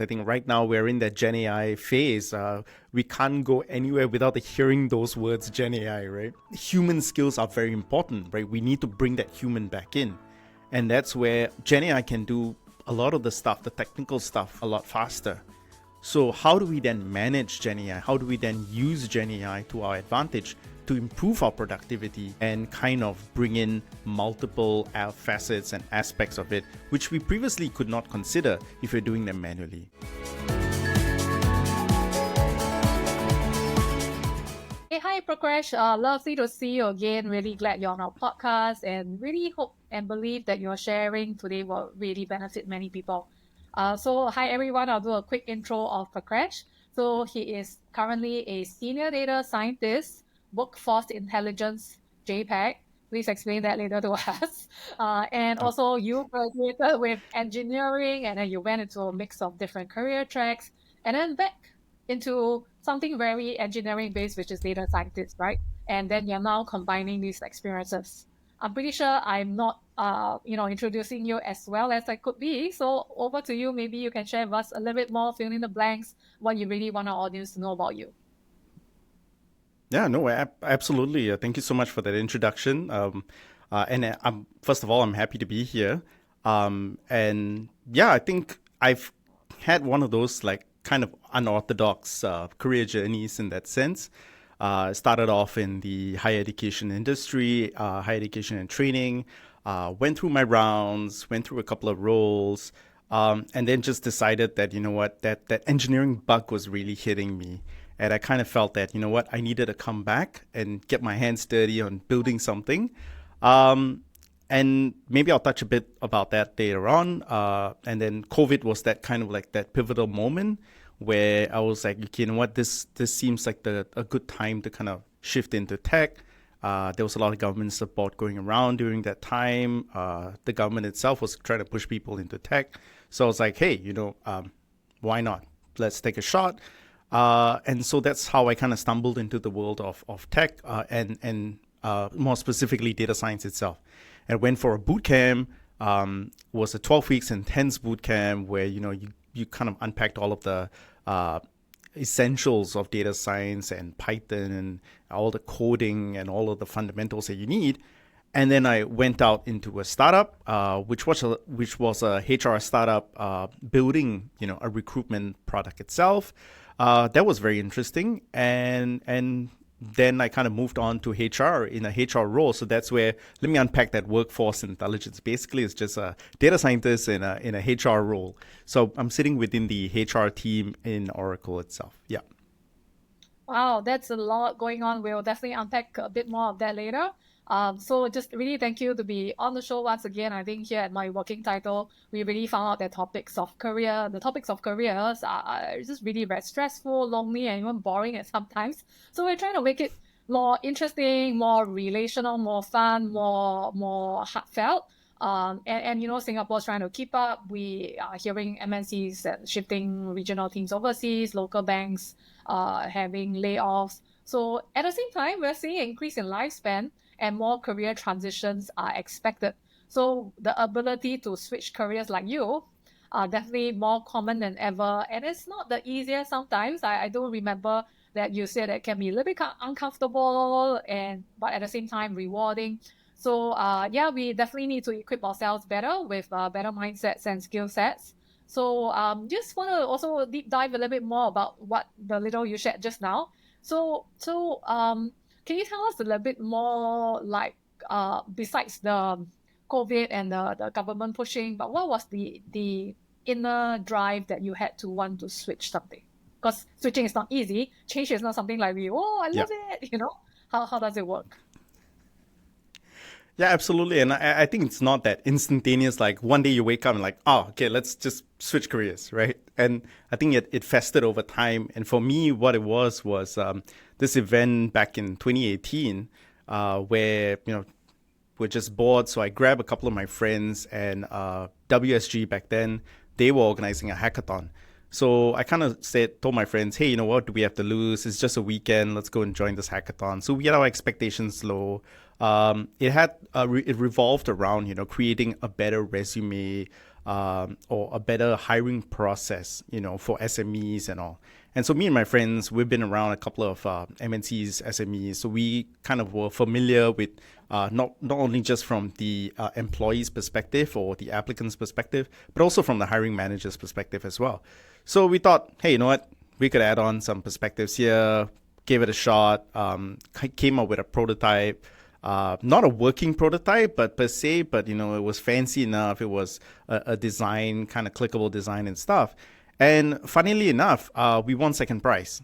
I think right now we're in that Gen AI phase. We can't go anywhere without hearing those words, Gen AI, right? Human skills are very important, right? We need to bring that human back in. And that's where Gen AI can do a lot of the stuff, the technical stuff, a lot faster. So how do we then manage Gen AI? How do we then use Gen AI to our advantage to improve our productivity and kind of bring in multiple facets and aspects of it, which we previously could not consider if we're doing them manually? Hey, hi, Prakash. Lovely to see you again. Really glad you're on our podcast and really hope and believe that your sharing today will really benefit many people. So, hi, everyone. I'll do a quick intro of Prakash. So, he is currently a senior data scientist, workforce intelligence JPEG. Please explain that later to us. And also, you graduated with engineering and then you went into a mix of different career tracks and then back into something very engineering based, which is data scientist, right? And then you're now combining these experiences. I'm pretty sure I'm not, introducing you as well as I could be. So over to you. Maybe you can share with us a little bit more, fill in the blanks, what you really want our audience to know about you. Yeah, no, absolutely. Thank you so much for that introduction. And first of all, I'm happy to be here. And yeah, I think I've had one of those like kind of unorthodox career journeys in that sense. Started off in the higher education industry, higher education and training. Went through my rounds, went through a couple of roles, and then just decided that, you know what, that engineering bug was really hitting me. And I kind of felt that, you know what, I needed to come back and get my hands dirty on building something. Um, and maybe I'll touch a bit about that later on. And then COVID was that kind of like that pivotal moment where I was like, okay, you know what, this seems like a good time to kind of shift into tech. There was a lot of government support going around during that time. The government itself was trying to push people into tech. So I was like, hey, why not? Let's take a shot. And so that's how I kind of stumbled into the world of tech and more specifically data science itself. And went for a boot camp. Was a 12 weeks intense boot camp where you kind of unpacked all of the essentials of data science and Python and all the coding and all of the fundamentals that you need. And then I went out into a startup, which was a HR startup building a recruitment product itself. That was very interesting, and then I kind of moved on to HR in a HR role. So that's where, let me unpack that workforce intelligence. Basically, it's just a data scientist in a HR role. So I'm sitting within the HR team in Oracle itself. Yeah. Wow, that's a lot going on. We'll definitely unpack a bit more of that later. So just really thank you to be on the show once again. I think here at my working title, we really found out that the topics of careers are just really very stressful, lonely, and even boring at sometimes. So we're trying to make it more interesting, more relational, more fun, more heartfelt. And Singapore's trying to keep up. We are hearing MNCs shifting regional teams overseas, local banks having layoffs. So at the same time, we're seeing an increase in lifespan and more career transitions are expected. So the ability to switch careers like you are definitely more common than ever. And it's not the easiest sometimes. I do remember that you said it can be a little bit uncomfortable but at the same time rewarding. So yeah, we definitely need to equip ourselves better with better mindsets and skill sets. So just want to also deep dive a little bit more about what the little you shared just now. So can you tell us a little bit more, like, besides the COVID and the government pushing, but what was the inner drive that you had to want to switch something? Because switching is not easy. Change is not something like I Yeah. love it. How does it work? Yeah, absolutely. And I think it's not that instantaneous, like one day you wake up and like, oh, okay, let's just switch careers, right? And I think it festered over time. And for me, what it was this event back in 2018 where, we're just bored. So I grabbed a couple of my friends and WSG back then, they were organizing a hackathon. So I kind of told my friends, hey, you know what, do we have to lose? It's just a weekend. Let's go and join this hackathon. So we had our expectations low. It revolved around, creating a better resume, or a better hiring process, for SMEs and all. And so me and my friends, we've been around a couple of MNCs, SMEs, so we kind of were familiar with not only just from the employee's perspective or the applicant's perspective, but also from the hiring manager's perspective as well. So we thought, hey, you know what? We could add on some perspectives here, gave it a shot, came up with a prototype. Not a working prototype, but per se, but it was fancy enough. It was a design, kind of clickable design and stuff. And funnily enough, we won second prize,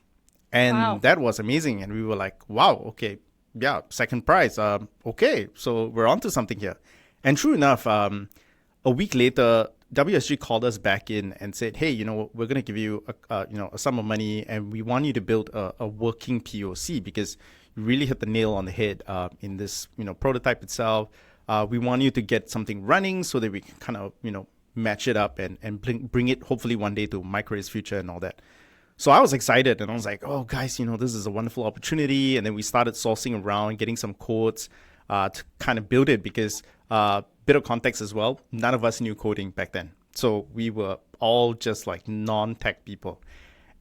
and Wow. that was amazing. And we were like, wow, okay, yeah, second prize. Okay, so we're onto something here. And true enough, a week later, WSG called us back in and said, hey, we're going to give you a sum of money, and we want you to build a working POC because you really hit the nail on the head in this prototype itself. We want you to get something running so that we can kind of match it up and bring it hopefully one day to Micro's future and all that. So I was excited and I was like, oh guys, this is a wonderful opportunity. And then we started sourcing around, getting some codes to kind of build it because bit of context as well, none of us knew coding back then. So we were all just like non-tech people.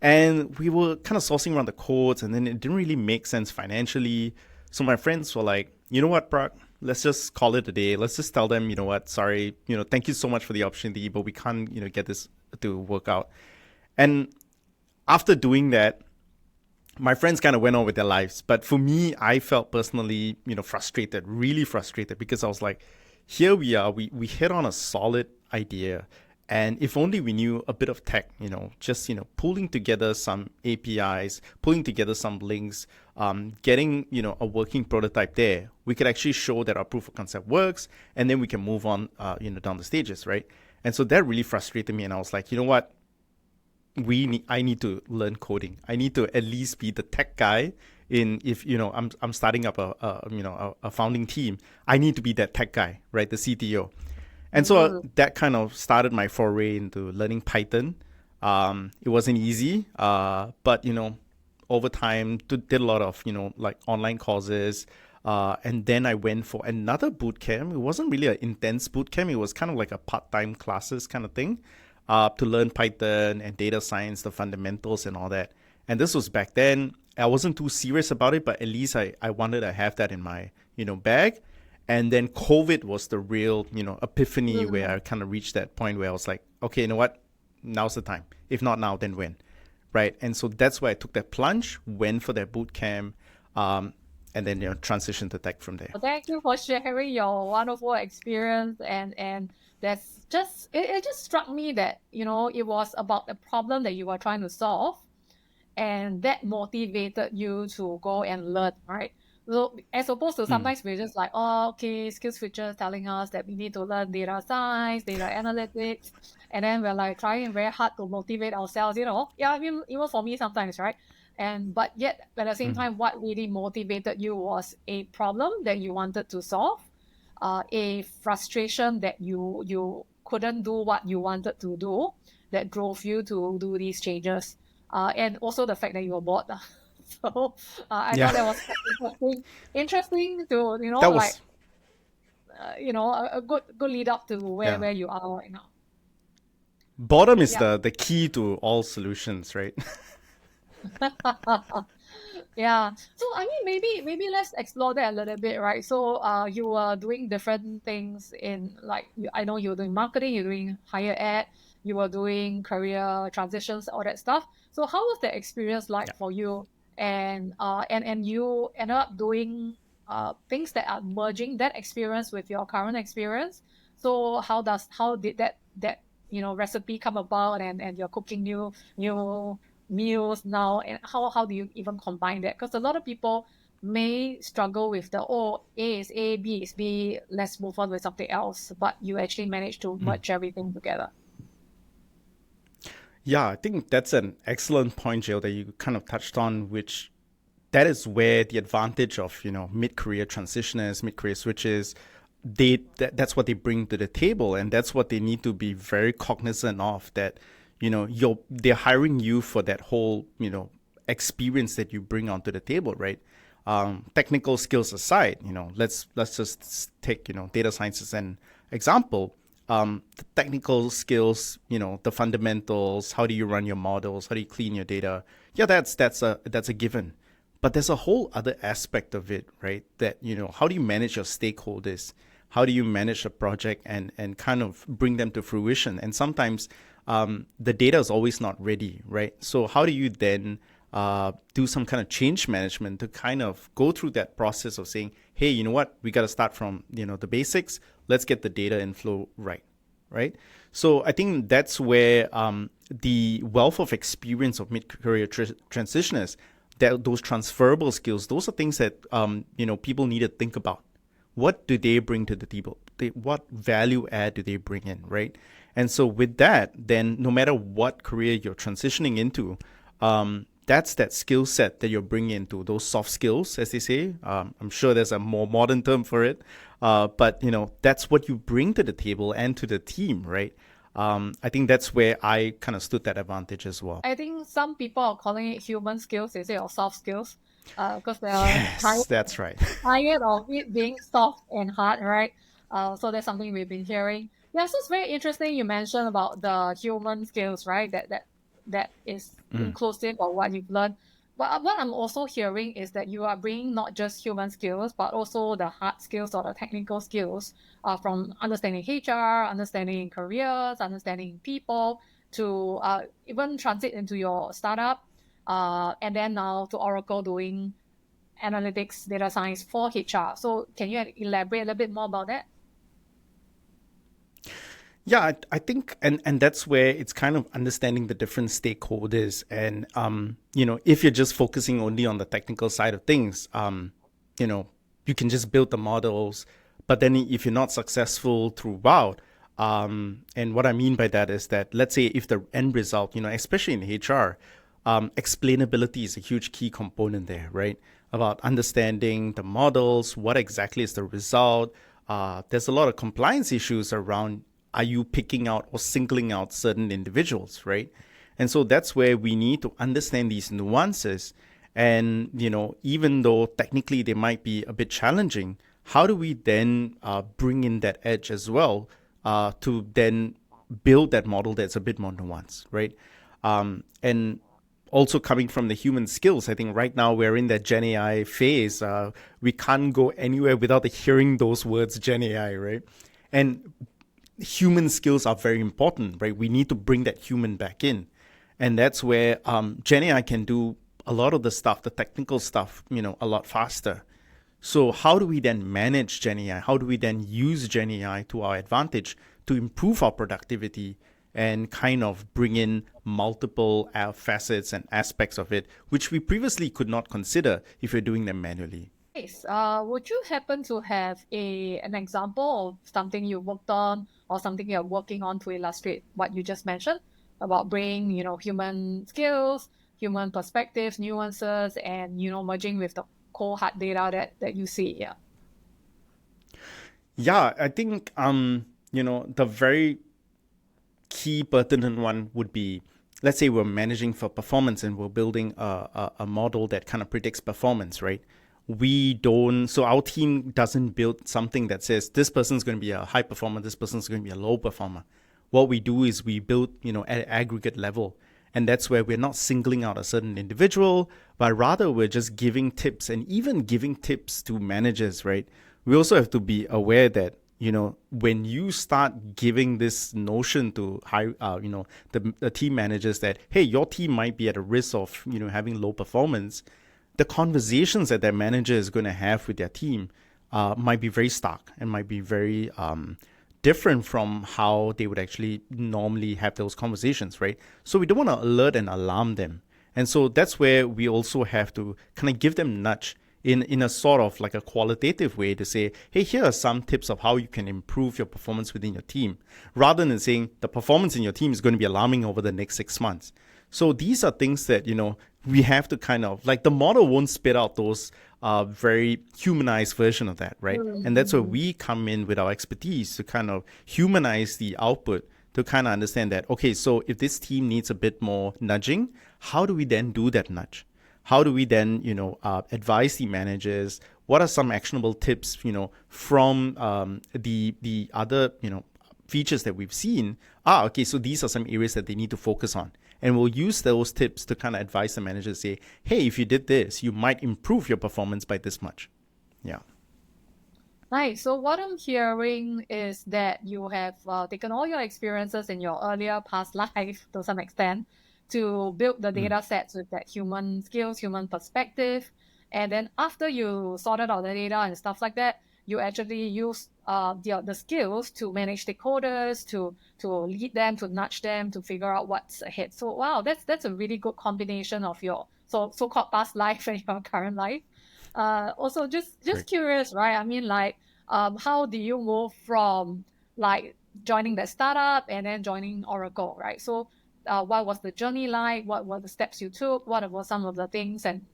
And we were kind of sourcing around the codes, and then it didn't really make sense financially. So my friends were like, you know what, Prak, let's just call it a day. Let's just tell them, you know what, sorry, thank you so much for the opportunity, but we can't, get this to work out. And after doing that, my friends kind of went on with their lives. But for me, I felt personally, frustrated, really frustrated, because I was like, here we are, we hit on a solid idea. And if only we knew a bit of tech, just, pulling together some APIs, pulling together some links, getting, a working prototype there, we could actually show that our proof of concept works, and then we can move on, down the stages, right? And so that really frustrated me. And I was like, you know what? I need to learn coding. I need to at least be the tech guy if I'm starting up a founding team. I need to be that tech guy, right? The CTO. And so that kind of started my foray into learning Python. It wasn't easy, but over time did a lot of like online courses, and then I went for another boot camp. It wasn't really an intense boot camp. It was kind of like a part-time classes kind of thing, to learn Python and data science, the fundamentals and all that. And this was back then. I wasn't too serious about it, but at least I wanted to have that in my bag. And then COVID was the real, epiphany where I kind of reached that point where I was like, okay, you know what? Now's the time. If not now, then when? Right? And so that's why I took that plunge, went for that boot camp, and then, transitioned to tech from there. Well, thank you for sharing your wonderful experience, and that's just it just struck me that it was about the problem that you were trying to solve, and that motivated you to go and learn, right? So as opposed to sometimes we're just like, oh, okay, skills futures telling us that we need to learn data science, data analytics, and then we're like trying very hard to motivate ourselves, yeah, I mean, even for me sometimes, right? But yet at the same time, what really motivated you was a problem that you wanted to solve, a frustration that you couldn't do what you wanted to do, that drove you to do these changes, and also the fact that you were bored. So I thought Yeah, that was quite interesting to that like was, a good lead up to yeah. where you are right now. Boredom is Yeah. the key to all solutions, right? Yeah. So I mean, maybe let's explore that a little bit, right? So you were doing different things in, like, I know you were doing marketing, you're doing higher ed, you were doing career transitions, all that stuff. So how was the experience like Yeah. for you? And you ended up doing things that are merging that experience with your current experience. So how did that recipe come about, and you're cooking new meals now, and how do you even combine that? Because a lot of people may struggle with the, oh, A is A, B is B, let's move on with something else, but you actually manage to merge everything together. Yeah, I think that's an excellent point, Jill, that you kind of touched on, which that is where the advantage of, mid-career transitioners, mid-career switches, that's what they bring to the table, and that's what they need to be very cognizant of, that, they're hiring you for that whole, experience that you bring onto the table, right? Technical skills aside, let's just take, data science as an example. the technical skills, the fundamentals, how do you run your models, how do you clean your data? Yeah, that's a given. But there's a whole other aspect of it, right? That, how do you manage your stakeholders? How do you manage a project and kind of bring them to fruition? And sometimes the data is always not ready, right? So how do you then do some kind of change management to kind of go through that process of saying, hey, you know what, we got to start from the basics. Let's get the data inflow right? So I think that's where the wealth of experience of mid-career transitioners, that those transferable skills, those are things that people need to think about. What do they bring to the table? What value add do they bring in, right? And so with that, then no matter what career you're transitioning into, that's that skill set that you're bringing into, those soft skills, as they say. I'm sure there's a more modern term for it, but that's what you bring to the table and to the team, right? I think that's where I kind of stood that advantage as well. I think some people are calling it human skills instead of soft skills, because they are Yes, that's right. tired of it being soft and hard, right? So that's something we've been hearing. Yeah, so it's very interesting you mentioned about the human skills, right? That is inclusive of what you've learned. But what I'm also hearing is that you are bringing not just human skills, but also the hard skills or the technical skills, from understanding HR, understanding careers, understanding people, to even transit into your startup, and then now to Oracle doing analytics, data science for HR. So can you elaborate a little bit more about that? Yeah, I think, and that's where it's kind of understanding the different stakeholders, and if you're just focusing only on the technical side of things, you know, you can just build the models, but then if you're not successful throughout, and what I mean by that is that, let's say if the end result, especially in HR, explainability is a huge key component there, right? About understanding the models, what exactly is the result. There's a lot of compliance issues around, are you picking out or singling out certain individuals, right? And so that's where we need to understand these nuances. And, even though technically they might be a bit challenging, how do we then bring in that edge as well, to then build that model that's a bit more nuanced, right? And also coming from the human skills, I think right now we're in that Gen AI phase. We can't go anywhere without hearing those words, Gen AI, right? And human skills are very important, right? We need to bring that human back in. And that's where Gen AI can do a lot of the stuff, the technical stuff, a lot faster. So how do we then manage Gen AI? How do we then use Gen AI to our advantage to improve our productivity and kind of bring in multiple facets and aspects of it, which we previously could not consider if we're doing them manually? Nice. Would you happen to have an example of something you worked on or something you're working on to illustrate what you just mentioned about bringing, human skills, human perspectives, nuances, and, merging with the cold hard data that you see? Yeah. Yeah, I think the very key pertinent one would be, let's say we're managing for performance and we're building a model that kind of predicts performance, right? So our team doesn't build something that says this person's going to be a high performer, this person's going to be a low performer. What we do is we build, at an aggregate level. And that's where we're not singling out a certain individual, but rather we're just giving tips, and even giving tips to managers, right? We also have to be aware that, when you start giving this notion to the team managers that, hey, your team might be at a risk of, having low performance, the conversations that their manager is going to have with their team might be very stark and might be very different from how they would actually normally have those conversations, right? So we don't want to alert and alarm them. And so that's where we also have to kind of give them nudge in a sort of like a qualitative way to say, hey, here are some tips of how you can improve your performance within your team, rather than saying the performance in your team is going to be alarming over the next 6 months. So these are things that, we have to kind of, like, the model won't spit out those very humanized version of that, right? And that's where we come in with our expertise to kind of humanize the output, to kind of understand that, okay, so if this team needs a bit more nudging, how do we then do that nudge? How do we then, advise the managers? What are some actionable tips, from the other, features that we've seen, okay, so these are some areas that they need to focus on. And we'll use those tips to kind of advise the manager to say, hey, if you did this, you might improve your performance by this much. Yeah. Nice. So what I'm hearing is that you have taken all your experiences in your earlier past life to some extent to build the data sets with that human skills, human perspective. And then after you sorted out the data and stuff like that, you actually use the skills to manage stakeholders, to lead them, to nudge them, to figure out what's ahead. So wow, that's a really good combination of your so-called past life and your current life. Also just Great. curious, right? I mean, like, how do you move from like joining that startup and then joining Oracle, right? So, what was the journey like? What were the steps you took? What were some of the things and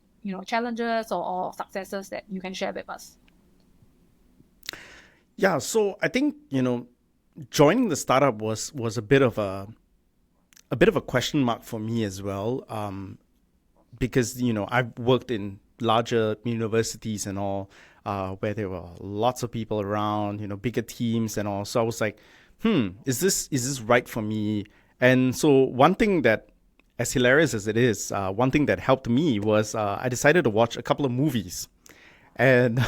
challenges or successes that you can share with us? Yeah, so I think, joining the startup was a bit of a question mark for me as well, because I've worked in larger universities and all, where there were lots of people around, bigger teams and all. So I was like, is this right for me? And so one thing that, as hilarious as it is, one thing that helped me was I decided to watch a couple of movies. And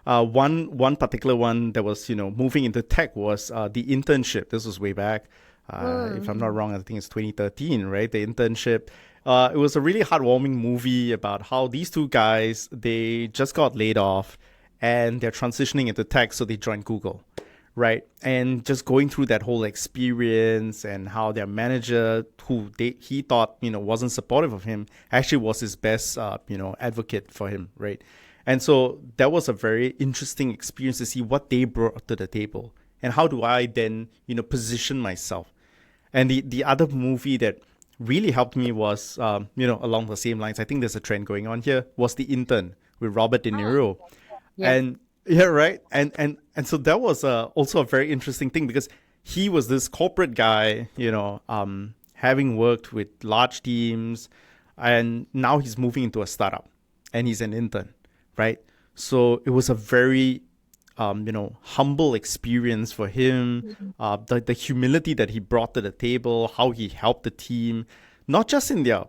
one particular one that was moving into tech was The Internship. This was way back. If I'm not wrong, I think it's 2013, right? The Internship. It was a really heartwarming movie about how these two guys, they just got laid off and they're transitioning into tech, so they joined Google, right? And just going through that whole experience and how their manager, who he thought wasn't supportive of him, actually was his best advocate for him, right? And so that was a very interesting experience to see what they brought to the table and how do I then position myself. And the other movie that really helped me was along the same lines, I think there's a trend going on here, was The Intern with Robert De Ah, Niro. yes. And yeah, right. And so that was also a very interesting thing because he was this corporate guy, having worked with large teams, and now he's moving into a startup and he's an intern, right? So it was a very humble experience for him. The humility that he brought to the table, how he helped the team, not just in their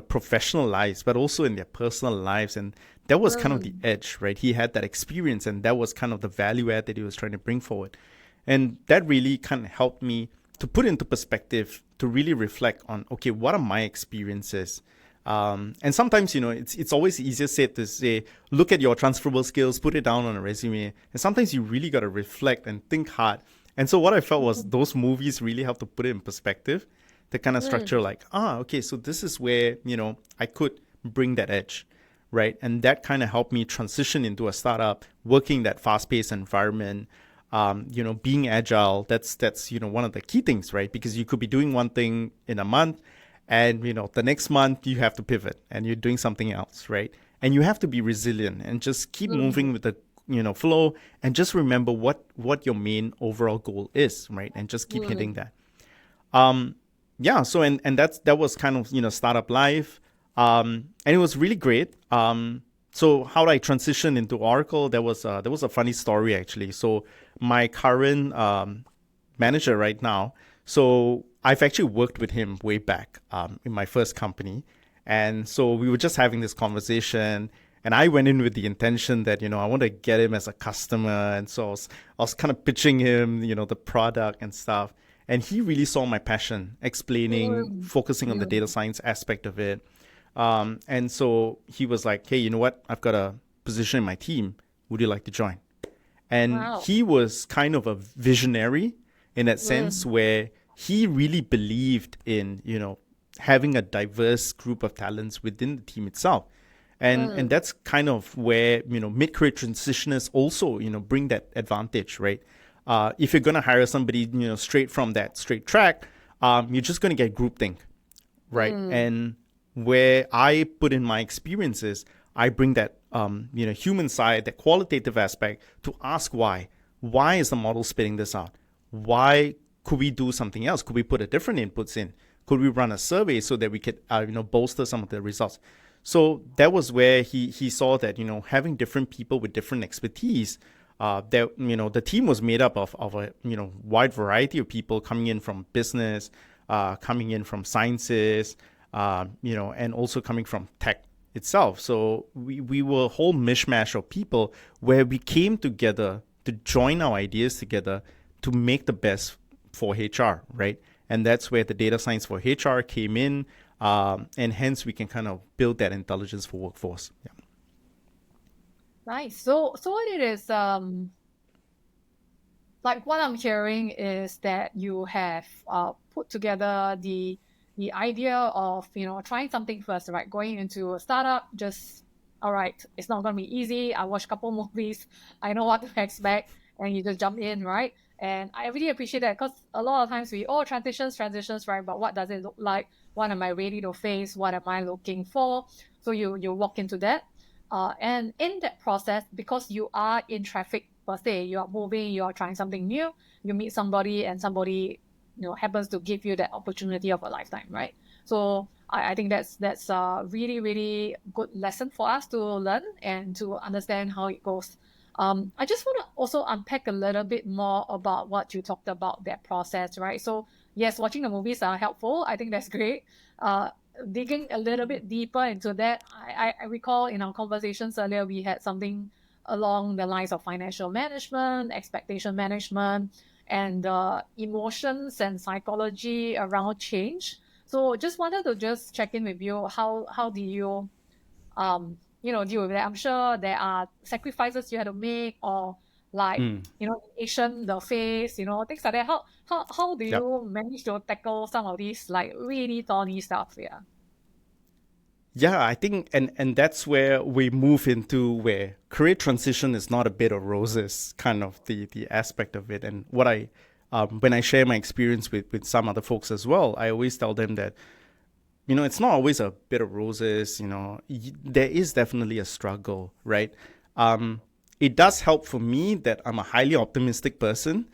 professional lives, but also in their personal lives. And that was kind of the edge, right? He had that experience, and that was kind of the value add that he was trying to bring forward. And that really kind of helped me to put into perspective, to really reflect on, okay, what are my experiences? And sometimes, it's always easier said to say, look at your transferable skills, put it down on a resume. And sometimes you really got to reflect and think hard. And so what I felt was those movies really helped to put it in perspective, to kind of structure like, okay, so this is where, I could bring that edge, right? And that kind of helped me transition into a startup, working that fast-paced environment, being agile. That's one of the key things, right? Because you could be doing one thing in a month, and the next month you have to pivot and you're doing something else, right? And you have to be resilient and just keep moving with the flow, and just remember what your main overall goal is, right? And just keep hitting that. Yeah, so and that was kind of startup life, and it was really great. So how I transitioned into Oracle, there was a funny story actually. So my current manager right now, so I've actually worked with him way back in my first company. And so we were just having this conversation, and I went in with the intention that, I want to get him as a customer. And so I was kind of pitching him, the product and stuff. And he really saw my passion, explaining, focusing on the data science aspect of it. And so he was like, hey, you know what? I've got a position in my team. Would you like to join? And Wow. he was kind of a visionary in that sense, where he really believed in, having a diverse group of talents within the team itself. And that's kind of where, mid-career transitioners also, bring that advantage, right? If you're going to hire somebody, straight from that straight track, you're just going to get groupthink, right? And where I put in my experiences, I bring that, human side, that qualitative aspect, to ask why. Why is the model spitting this out? Why could we do something else? Could we put a different inputs in? Could we run a survey so that we could, bolster some of the results? So that was where he saw that, having different people with different expertise, the team was made up of a wide variety of people coming in from business, coming in from sciences, and also coming from tech itself. So we were a whole mishmash of people where we came together to join our ideas together to make the best for HR, right? And that's where the data science for HR came in, and hence we can kind of build that intelligence for workforce. Yeah. Nice. So what it is, like what I'm hearing is that you have put together the idea of trying something first, right? Going into a startup, just all right, it's not gonna be easy. I watched a couple movies, I know what to expect, and you just jump in, right? And I really appreciate that because a lot of times we transitions, right? But what does it look like? What am I ready to face? What am I looking for? So you walk into that. And in that process, because you are in traffic per se, you are moving, you are trying something new, you meet somebody and somebody happens to give you that opportunity of a lifetime, right? So I think that's a really, really good lesson for us to learn and to understand how it goes. I just want to also unpack a little bit more about what you talked about, that process, right? So yes, watching the movies are helpful. I think that's great. Digging a little bit deeper into that, I recall in our conversations earlier, we had something along the lines of financial management, expectation management, and emotions and psychology around change. So just wanted to just check in with you. How do you deal with that? I'm sure there are sacrifices you had to make, or like Mm. Asian the face, things like that. How do Yep. you manage to tackle some of these like really thorny stuff? Yeah. Yeah, I think, and that's where we move into where career transition is not a bed of roses, kind of the aspect of it. And what I when I share my experience with some other folks as well, I always tell them that it's not always a bed of roses. There is definitely a struggle, right? It does help for me that I'm a highly optimistic person.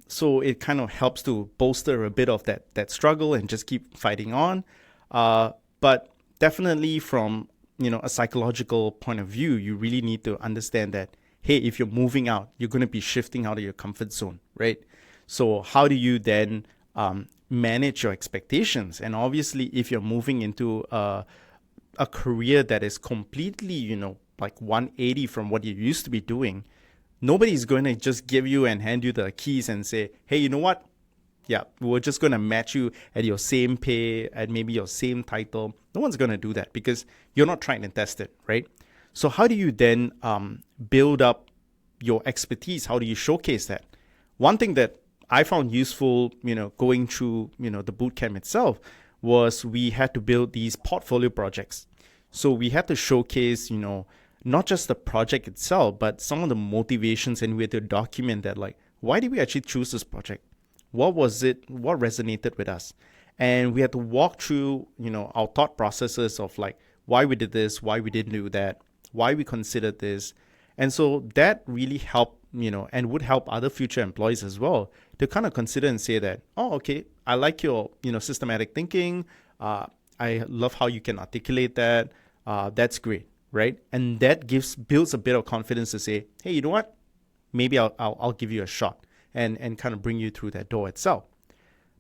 So it kind of helps to bolster a bit of that struggle and just keep fighting on. But definitely from a psychological point of view, you really need to understand that, hey, if you're moving out, you're going to be shifting out of your comfort zone, right? So how do you then manage your expectations? And obviously, if you're moving into a career that is completely like 180 from what you used to be doing, nobody's going to just give you and hand you the keys and say, hey, you know what, yeah, we're just going to match you at your same pay, at maybe your same title. No one's going to do that because you're not trying to test it, right? So how do you then build up your expertise? How do you showcase that? One thing that I found useful, going through, the bootcamp itself, was we had to build these portfolio projects. So we had to showcase, not just the project itself, but some of the motivations, and we had to document that, like, why did we actually choose this project? What was it? What resonated with us? And we had to walk through, our thought processes of like why we did this, why we didn't do that, why we considered this. And so that really helped, and would help other future employees as well to kind of consider and say that, oh, okay, I like your, systematic thinking. I love how you can articulate that. That's great, right? And that builds a bit of confidence to say, hey, you know what? Maybe I'll give you a shot and kind of bring you through that door itself.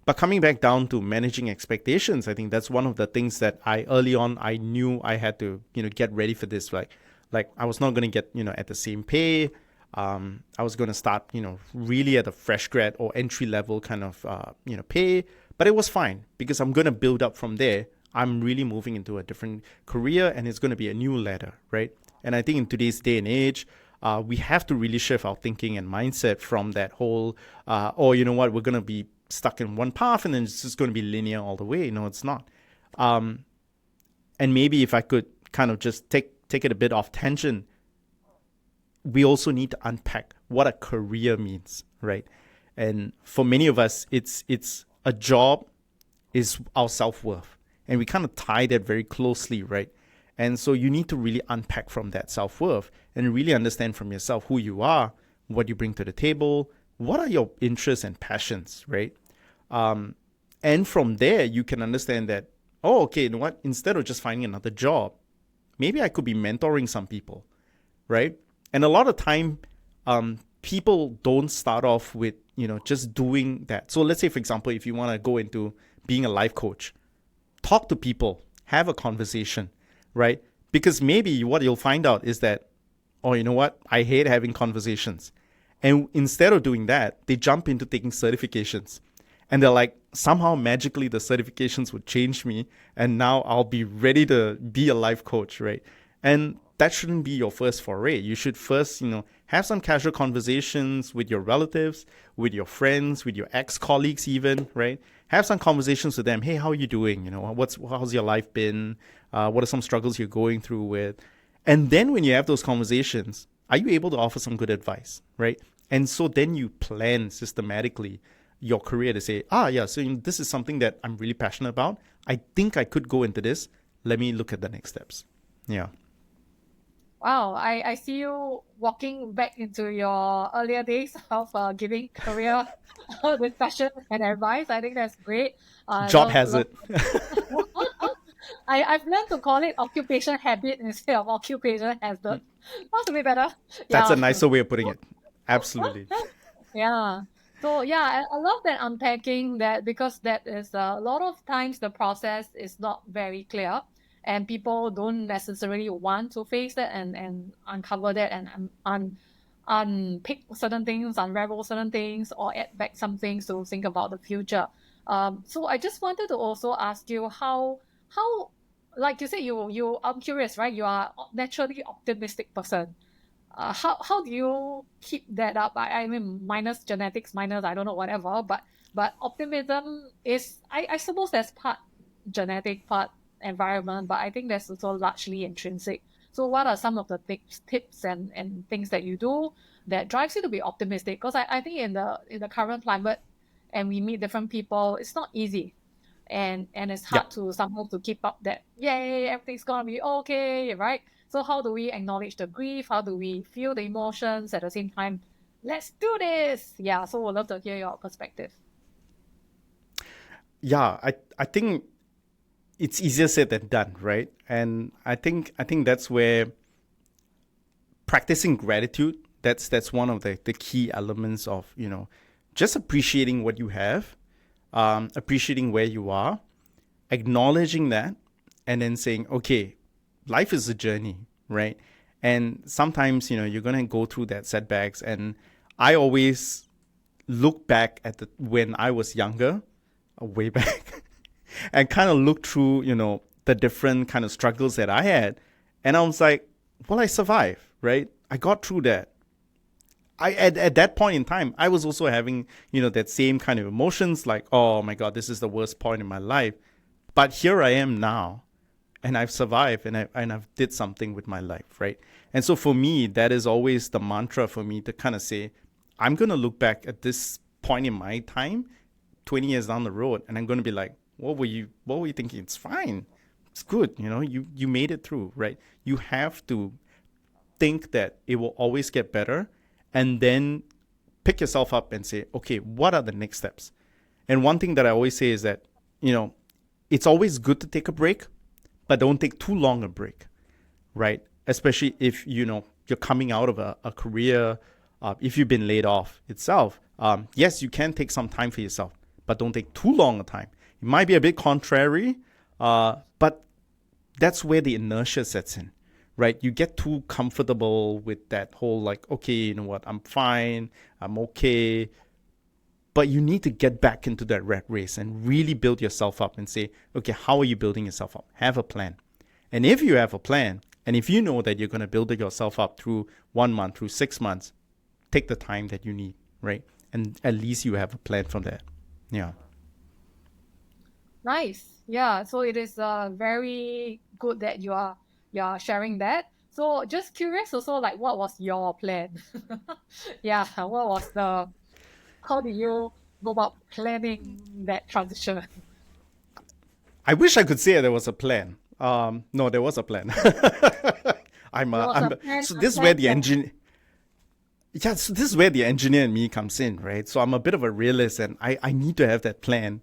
But coming back down to managing expectations, I think that's one of the things that early on I knew I had to get ready for this. Like I was not going to get at the same pay. I was going to start really at a fresh grad or entry level kind of pay, but it was fine because I'm going to build up from there. I'm really moving into a different career, and it's going to be a new ladder, right? And I think in today's day and age, we have to really shift our thinking and mindset from that whole, you know what, we're going to be stuck in one path and then it's just going to be linear all the way. No, it's not. And maybe if I could kind of just take it a bit off tangent, we also need to unpack what a career means, right? And for many of us, it's a job is our self-worth. And we kind of tie that very closely, right? And so you need to really unpack from that self-worth and really understand from yourself who you are, what you bring to the table, what are your interests and passions, right? And from there, you can understand that, oh, okay, you know what? Instead of just finding another job, maybe I could be mentoring some people, right? And a lot of time, people don't start off with, just doing that. So let's say, for example, if you want to go into being a life coach, talk to people, have a conversation, right? Because maybe what you'll find out is that, oh, you know what? I hate having conversations. And instead of doing that, they jump into taking certifications. And they're like, somehow magically the certifications would change me. And now I'll be ready to be a life coach, right? And that shouldn't be your first foray. You should first, have some casual conversations with your relatives, with your friends, with your ex-colleagues even, right? Have some conversations with them. Hey, how are you doing? How's your life been? What are some struggles you're going through with? And then when you have those conversations, are you able to offer some good advice, right? And so then you plan systematically your career to say, yeah, so this is something that I'm really passionate about. I think I could go into this. Let me look at the next steps. Yeah. Wow, I see you walking back into your earlier days of giving career discussion and advice. I think that's great. I Job love has love. it. I've learned to call it occupation habit instead of occupation hazard. That's a bit better. That's a Yeah. nicer way of putting it. Absolutely. Yeah. So yeah, I love that unpacking that because that is a lot of times the process is not very clear and people don't necessarily want to face that and uncover that and unpick certain things, unravel certain things, or add back some things to think about the future. So I just wanted to also ask you how like you said I'm curious, right? You are naturally optimistic person. How do you keep that up? I mean, minus genetics, minus I don't know whatever, but optimism is I suppose that's part genetic, part environment, but I think that's also largely intrinsic. So what are some of the tips and things that you do that drives you to be optimistic? Because I think in the current climate and we meet different people, it's not easy. And it's Yeah. hard to somehow to keep up that yay, everything's gonna be okay, right? So how do we acknowledge the grief? How do we feel the emotions at the same time? Let's do this. Yeah, so we'd love to hear your perspective. Yeah. I think it's easier said than done, right? And I think that's where practicing gratitude, that's one of the key elements of, just appreciating what you have, appreciating where you are, acknowledging that, and then saying, okay, life is a journey, right? And sometimes, you're going to go through that setbacks. And I always look back at when I was younger, way back, and kind of look through, the different kind of struggles that I had. And I was like, well, I survived, right? I got through that. At that point in time, I was also having, that same kind of emotions like, oh my God, this is the worst point in my life. But here I am now, and I've survived, and I've did something with my life, right? And so for me, that is always the mantra for me to kind of say, I'm going to look back at this point in my time 20 years down the road, and I'm going to be like, what were you thinking? It's fine. It's good. You made it through, right? You have to think that it will always get better, and then pick yourself up and say, okay, what are the next steps? And one thing that I always say is that, it's always good to take a break, but don't take too long a break, right? Especially if, you're coming out of a career, if you've been laid off itself. Yes, you can take some time for yourself, but don't take too long a time. It might be a bit contrary, but that's where the inertia sets in, right? You get too comfortable with that whole like, okay, you know what, I'm fine, I'm okay. But you need to get back into that rat race and really build yourself up and say, okay, how are you building yourself up? Have a plan. And if you have a plan, and if you know that you're going to build yourself up through 1 month, through 6 months, take the time that you need, right? And at least you have a plan from that. Yeah. Nice. Yeah, so it is very good that you are sharing that. So just curious also like what was your plan? Yeah, what was the how did you go about planning that transition? I wish I could say there was a plan. No, there was a plan. There was a So this is where unplanned the plan. engine, yeah, so this is where the engineer in me comes in, right? So I'm a bit of a realist, and I need to have that plan,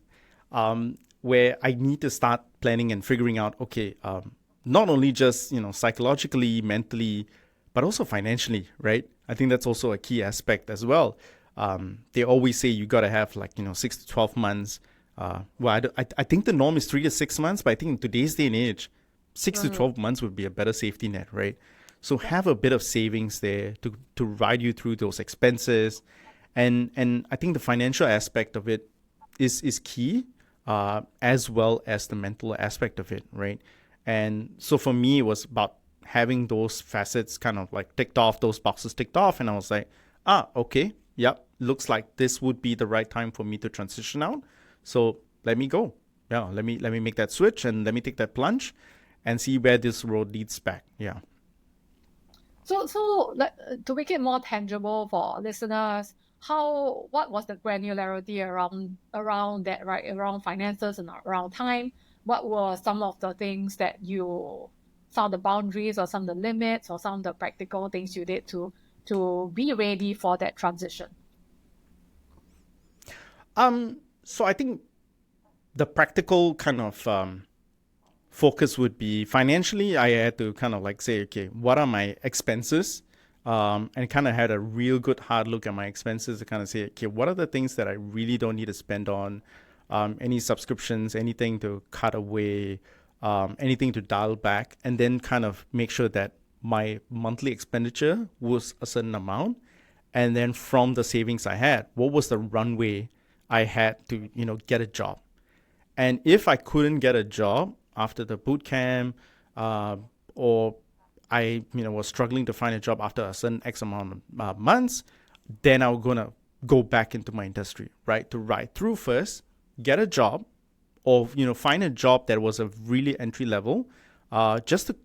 where I need to start planning and figuring out, okay, not only just, psychologically, mentally, but also financially, right? I think that's also a key aspect as well. They always say you got to have like, 6 to 12 months. I think the norm is 3 to 6 months, but I think in today's day and age, 6 to 12 months would be a better safety net, right? So have a bit of savings there to ride you through those expenses. And I think the financial aspect of it is key, as well as the mental aspect of it, right? And so for me, it was about having those facets kind of like ticked off, those boxes ticked off. And I was like, okay, yep, looks like this would be the right time for me to transition out. So let me go. Yeah, let me make that switch and let me take that plunge and see where this road leads back. Yeah. So to make it more tangible for listeners, what was the granularity around that, right? Around finances and around time. What were some of the things that you found the boundaries or some of the limits or some of the practical things you did to be ready for that transition? So I think the practical kind of focus would be financially. I had to kind of like say, okay, what are my expenses? And kind of had a real good hard look at my expenses to kind of say, okay, what are the things that I really don't need to spend on? Any subscriptions, anything to cut away, anything to dial back, and then kind of make sure that my monthly expenditure was a certain amount. And then from the savings I had, what was the runway I had to, get a job? And if I couldn't get a job after the boot camp, or I, was struggling to find a job after a certain X amount of months, then I was gonna go back into my industry, right? To ride through first, get a job, or find a job that was a really entry level, just to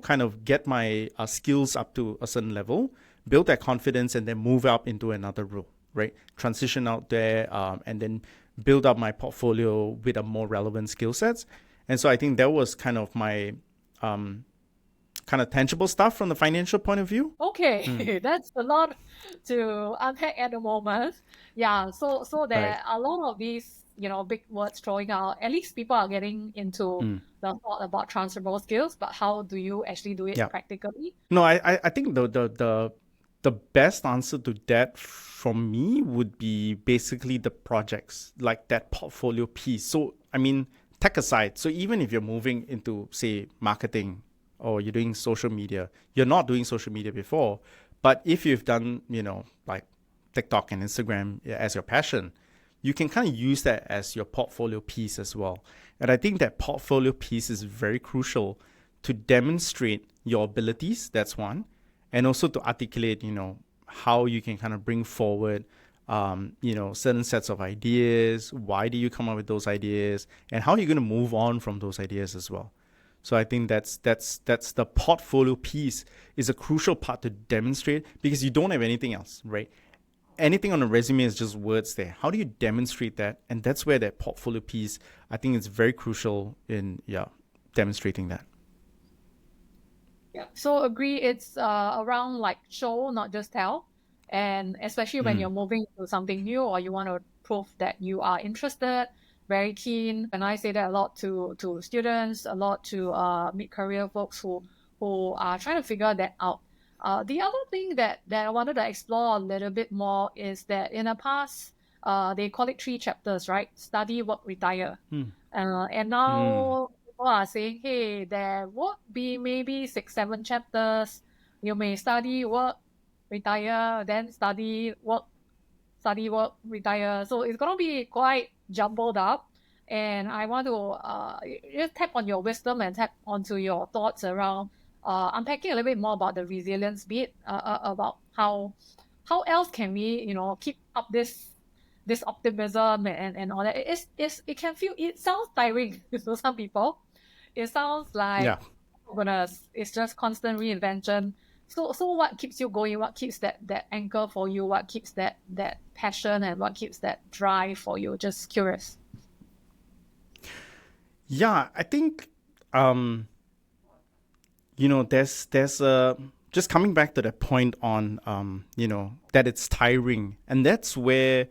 kind of get my skills up to a certain level, build that confidence, and then move up into another role, right? Transition out there, and then build up my portfolio with a more relevant skill sets. And so I think that was kind of my kind of tangible stuff from the financial point of view. Okay, that's a lot to unpack at the moment. Yeah, so there Right. are a lot of these, big words throwing out. At least people are getting into the thought about transferable skills, but how do you actually do it Yeah. practically? No, I think the best answer to that from me would be basically the projects, like that portfolio piece. So, I mean, tech aside, so even if you're moving into, say, marketing or you're doing social media, you're not doing social media before, but if you've done, like TikTok and Instagram as your passion, you can kind of use that as your portfolio piece as well. And I think that portfolio piece is very crucial to demonstrate your abilities. That's one. And also to articulate, how you can kind of bring forward, certain sets of ideas. Why do you come up with those ideas? And how are you going to move on from those ideas as well? So I think that's the portfolio piece is a crucial part to demonstrate, because you don't have anything else, right? Anything on a resume is just words there. How do you demonstrate that? And that's where that portfolio piece, I think, is very crucial in demonstrating that. Yeah. So agree, it's around like show, not just tell. And especially when you're moving to something new or you want to prove that you are interested, very keen. And I say that a lot to students, a lot to mid-career folks who are trying to figure that out. The other thing that I wanted to explore a little bit more is that in the past, they call it 3 chapters, right? Study, work, retire. And now people are saying, hey, there would be maybe 6, 7 chapters. You may study, work, retire, then study, work, retire. So it's going to be quite jumbled up. And I want to just tap on your wisdom and tap onto your thoughts around unpacking a little bit more about the resilience bit, about how else can we, keep up this optimism and all that. It can feel, it sounds tiring to some people. It sounds like, Yeah. oh goodness, it's just constant reinvention. So what keeps you going? What keeps that anchor for you? What keeps that passion and what keeps that drive for you? Just curious. Yeah, I think there's a just coming back to that point on that it's tiring, and that's where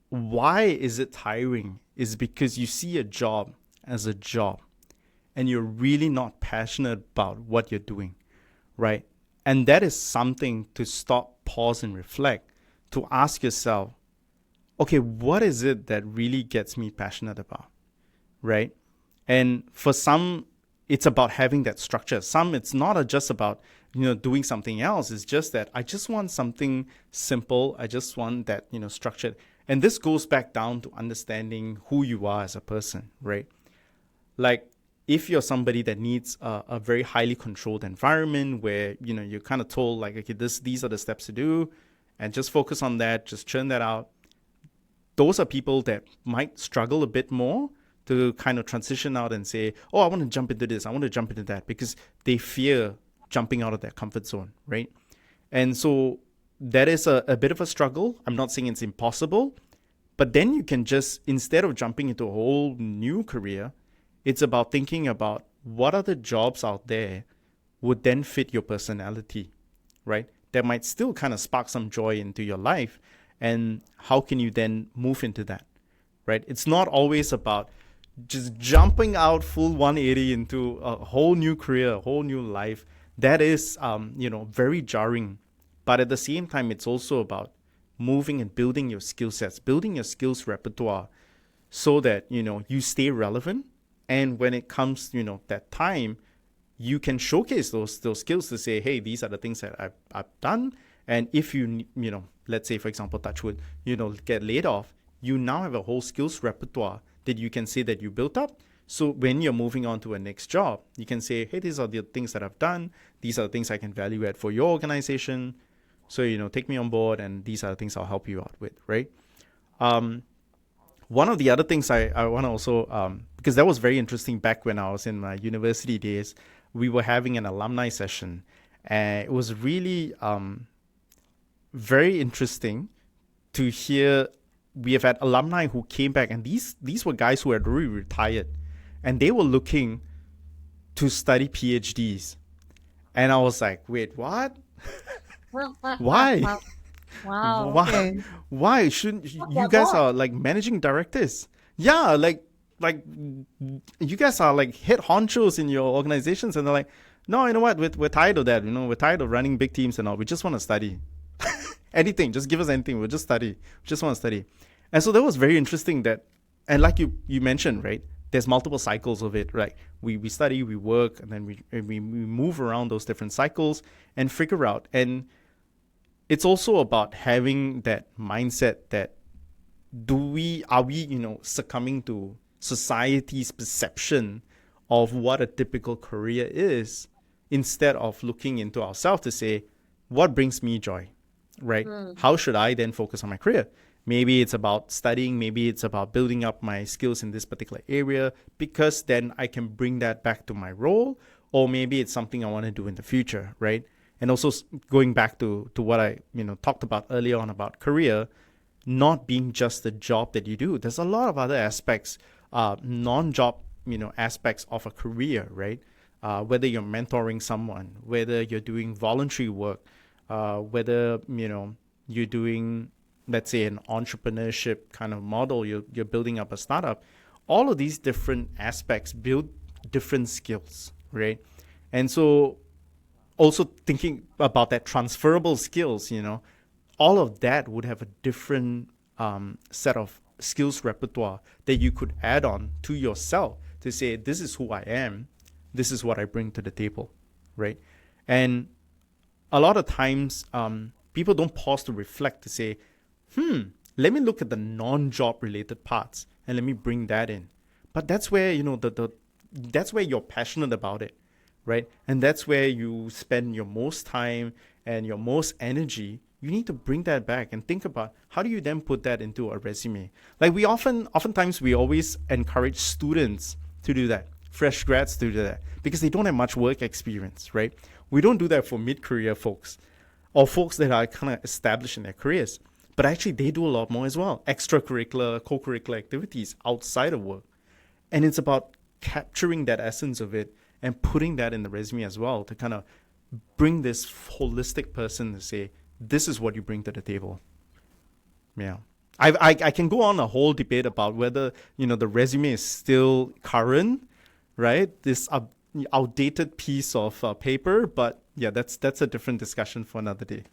why is it tiring is because you see a job as a job and you're really not passionate about what you're doing, right? And that is something to stop, pause, and reflect, to ask yourself, okay, what is it that really gets me passionate about, right? And for some, it's about having that structure. Some, it's not just about, doing something else. It's just that I just want something simple. I just want that, structured. And this goes back down to understanding who you are as a person, right? Like, if you're somebody that needs a very highly controlled environment where, you're kind of told like, okay, these are the steps to do, and just focus on that, just churn that out. Those are people that might struggle a bit more to kind of transition out and say, oh, I want to jump into this, I want to jump into that, because they fear jumping out of their comfort zone, right? And so that is a bit of a struggle. I'm not saying it's impossible, but then you can just, instead of jumping into a whole new career, it's about thinking about what other jobs out there would then fit your personality, right? That might still kind of spark some joy into your life. And how can you then move into that, right? It's not always about just jumping out full 180 into a whole new career, a whole new life. That is, very jarring. But at the same time, it's also about moving and building your skill sets, building your skills repertoire, so that, you stay relevant. And when it comes, that time, you can showcase those skills to say, hey, these are the things that I've done. And if let's say, for example, touch wood, get laid off, you now have a whole skills repertoire that you can say that you built up. So when you're moving on to a next job, you can say, hey, these are the things that I've done. These are the things I can value add for your organization. So, take me on board, and these are the things I'll help you out with, right? One of the other things I want to also, because that was very interesting back when I was in my university days, we were having an alumni session, and it was really very interesting to hear. We have had alumni who came back, and these were guys who had already retired, and they were looking to study PhDs. And I was like, wait, what? Why? Wow. Why? Okay. Why shouldn't Not you that guys bored. are like managing directors? Yeah, like you guys are like head honchos in your organizations, and they're like, no, you know what? We're tired of that. We're tired of running big teams and all. We just want to study. Anything, just give us anything. We'll just study. We just want to study. And so that was very interesting. That, and like you mentioned, right? There's multiple cycles of it, right? We study, we work, and then we move around those different cycles and figure out. And it's also about having that mindset that are we succumbing to society's perception of what a typical career is, instead of looking into ourselves to say, what brings me joy, right? How should I then focus on my career? Maybe it's about studying, maybe it's about building up my skills in this particular area, because then I can bring that back to my role, or maybe it's something I want to do in the future, right? And also going back to what I talked about earlier on about career, not being just the job that you do. There's a lot of other aspects, non-job aspects of a career, right? Whether you're mentoring someone, whether you're doing voluntary work, whether you're doing, let's say, an entrepreneurship kind of model, you're building up a startup. All of these different aspects build different skills, right? And so also thinking about that transferable skills, all of that would have a different set of skills repertoire that you could add on to yourself to say, this is who I am, this is what I bring to the table, right? And a lot of times, people don't pause to reflect to say, let me look at the non-job related parts and let me bring that in. But that's where, that's where you're passionate about it, right? And that's where you spend your most time and your most energy. You need to bring that back and think about, how do you then put that into a resume? Like, oftentimes we always encourage students to do that, fresh grads to do that, because they don't have much work experience, right? We don't do that for mid-career folks or folks that are kind of established in their careers. But actually, they do a lot more as well. Extracurricular, co-curricular activities outside of work. And it's about capturing that essence of it and putting that in the resume as well, to kind of bring this holistic person to say, this is what you bring to the table. Yeah. I can go on a whole debate about whether, the resume is still current, right? outdated piece of paper, but yeah, that's a different discussion for another day.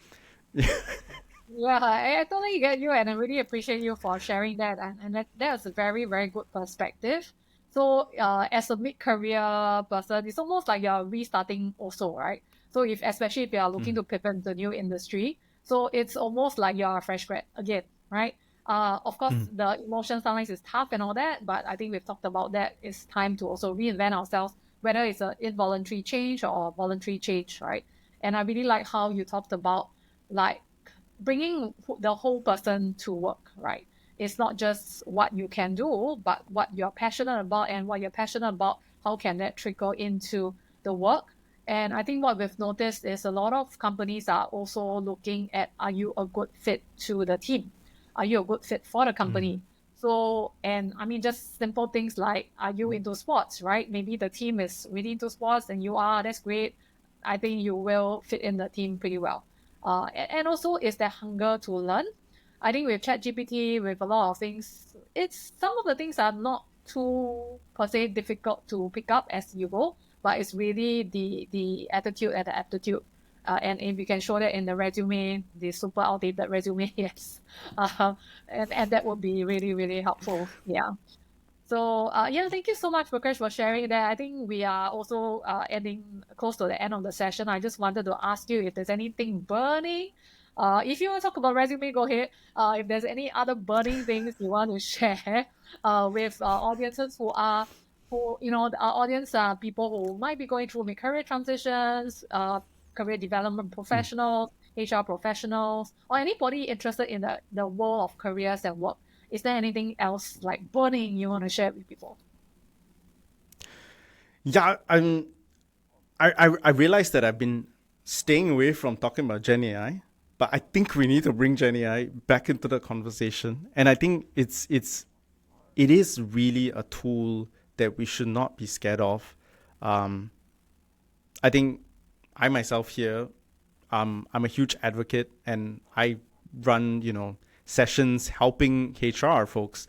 Yeah, I totally get you, and I really appreciate you for sharing that. And that was a very, very good perspective. So, as a mid-career person, it's almost like you're restarting also, right? So, especially if you are looking to pivot into new industry, so it's almost like you're a fresh grad again, right? Of course, the emotion sometimes is tough and all that, but I think we've talked about that. It's time to also reinvent ourselves, whether it's an involuntary change or a voluntary change, right? And I really like how you talked about like bringing the whole person to work, right? It's not just what you can do, but what you're passionate about, and what you're passionate about, how can that trickle into the work? And I think what we've noticed is a lot of companies are also looking at, are you a good fit to the team? Are you a good fit for the company? So, and I mean, just simple things like, are you into sports, right? Maybe the team is really into sports and you are, that's great. I think you will fit in the team pretty well. And also is that hunger to learn. I think with ChatGPT, with a lot of things, it's some of the things are not too per se difficult to pick up as you go, but it's really the attitude and the aptitude. And if you can show that in the resume, the super outdated resume, yes, and that would be really really helpful. Yeah. So yeah, thank you so much, Prakash, for sharing that. I think we are also ending close to the end of the session. I just wanted to ask you if there's anything burning. If you want to talk about resume, go ahead. If there's any other burning things you want to share with audiences who, our audience are people who might be going through career transitions, career development professionals, HR professionals, or anybody interested in the world of careers and work. Is there anything else like burning you want to share with people? Yeah, I realized that I've been staying away from talking about Gen AI, but I think we need to bring Gen AI back into the conversation. And I think it is really a tool that we should not be scared of. Um, I think I myself here, I'm a huge advocate, and I run sessions helping HR folks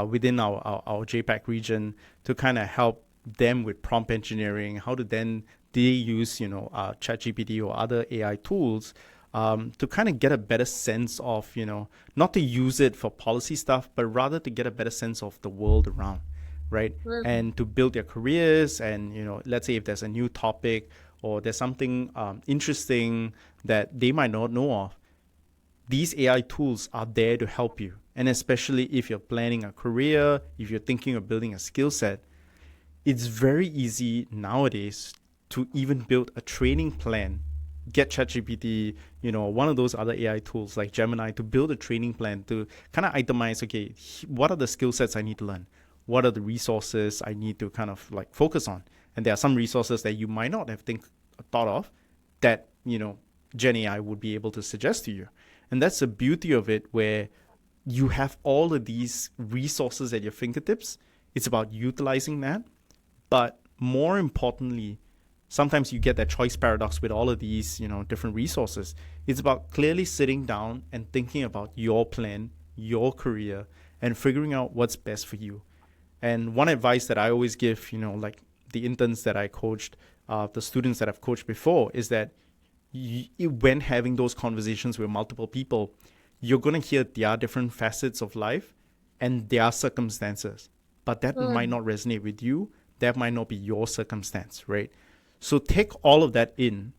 within our JPAC region to kind of help them with prompt engineering, how to then they use ChatGPT or other AI tools to kind of get a better sense of not to use it for policy stuff, but rather to get a better sense of the world around, right? Mm, And to build their careers, and let's say if there's a new topic or there's something interesting that they might not know of, these AI tools are there to help you. And especially if you're planning a career, if you're thinking of building a skill set, it's very easy nowadays to even build a training plan. Get ChatGPT, one of those other AI tools like Gemini to build a training plan to kind of itemize, okay, what are the skill sets I need to learn? What are the resources I need to kind of like focus on? And there are some resources that you might not have thought of that, Gen AI would be able to suggest to you. And that's the beauty of it, where you have all of these resources at your fingertips. It's about utilizing that. But more importantly, sometimes you get that choice paradox with all of these, different resources. It's about clearly sitting down and thinking about your plan, your career, and figuring out what's best for you. And one advice that I always give, like the interns that I coached, the students that I've coached before, is that when having those conversations with multiple people, you're going to hear their different facets of life and their circumstances. But that might mm, not resonate with you. That might not be your circumstance, right? So take all of that in,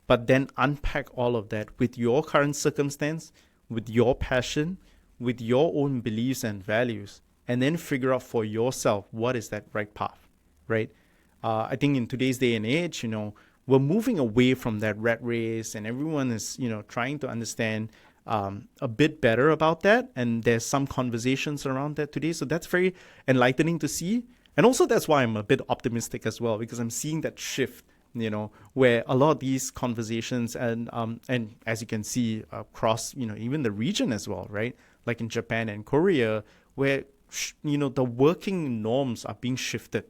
but then unpack all of that with your current circumstance, with your passion, with your own beliefs and values, and then figure out for yourself what is that right path, right? I think in today's day and age, we're moving away from that rat race, and everyone is, trying to understand a bit better about that. And there's some conversations around that today. So that's very enlightening to see. And also that's why I'm a bit optimistic as well, because I'm seeing that shift, where a lot of these conversations and as you can see across, even the region as well, right? Like in Japan and Korea, where, the working norms are being shifted.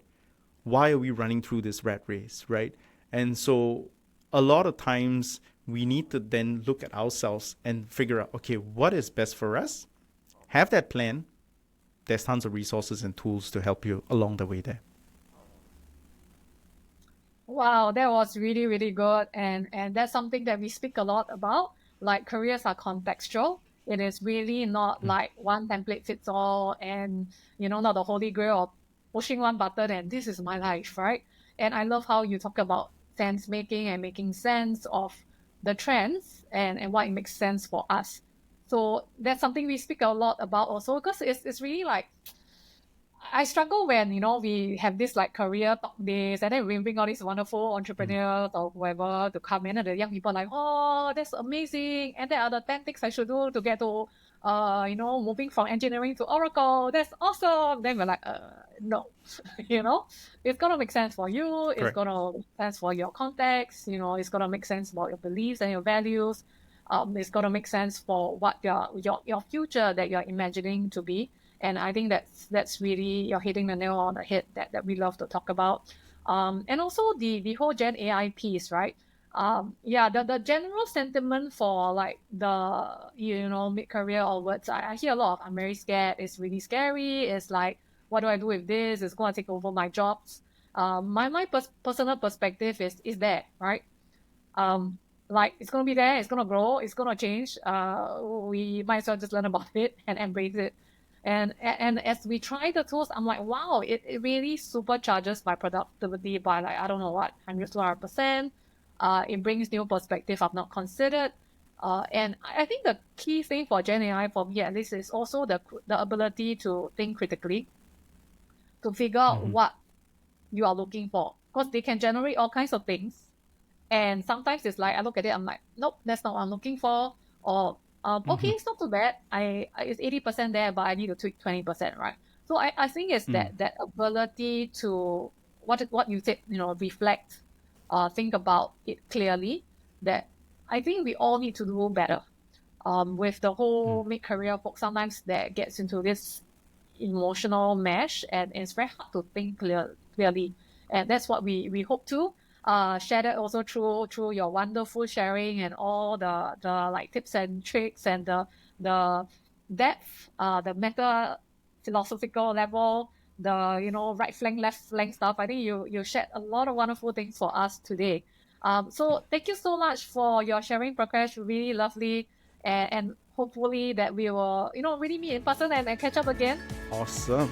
Why are we running through this rat race, right? And so a lot of times we need to then look at ourselves and figure out, okay, what is best for us? Have that plan. There's tons of resources and tools to help you along the way there. Wow, that was really, really good. And that's something that we speak a lot about. Like careers are contextual. It is really not Mm, like one template fits all and not the holy grail of pushing one button and this is my life, right? And I love how you talk about sense making and making sense of the trends and why it makes sense for us. So that's something we speak a lot about also because it's really like I struggle when we have this like career talk days, and then we bring all these wonderful mm, entrepreneurs or whoever to come in, and the young people are like, oh, that's amazing, and there are the 10 things I should do to get to moving from engineering to Oracle. That's awesome. Then we're like, no, you know, it's gonna make sense for you. It's correct. gonna make sense for your context. It's gonna make sense about your beliefs and your values. It's gonna make sense for what your future that you're imagining to be. And I think that's really you're hitting the nail on the head that we love to talk about. And also the whole Gen AI piece, right? Yeah, the general sentiment for like the mid career onwards, I hear a lot of I'm very scared. It's really scary. It's like what do I do with this? It's going to take over my jobs. My personal perspective is there, right? um like it's gonna be there, it's gonna grow, it's gonna change. We might as well just learn about it and embrace it. And as we try the tools, I'm like, wow, it really supercharges my productivity by like I don't know what 100 to 100%. It brings new perspective I've not considered. And I think the key thing for Gen AI for me at least is also the ability to think critically, to figure out Hmm. what you are looking for, because they can generate all kinds of things, and sometimes it's like I look at it, I'm like, nope, that's not what I'm looking for. Or okay, Hmm. it's not too bad. It's 80% there, but I need to tweak 20%, right? So I think it's Mm, that ability to what you said, reflect, think about it clearly. That I think we all need to do better. With the mm. whole mid career folks, sometimes that gets into this emotional mesh, and it's very hard to think clearly. And that's what we hope to share that also through your wonderful sharing and all the like tips and tricks and the depth, the meta philosophical level, the right flank left flank stuff. I think you shared a lot of wonderful things for us today. So thank you so much for your sharing, Prakash. Really lovely, and hopefully that we will really meet in person and catch up again. Awesome.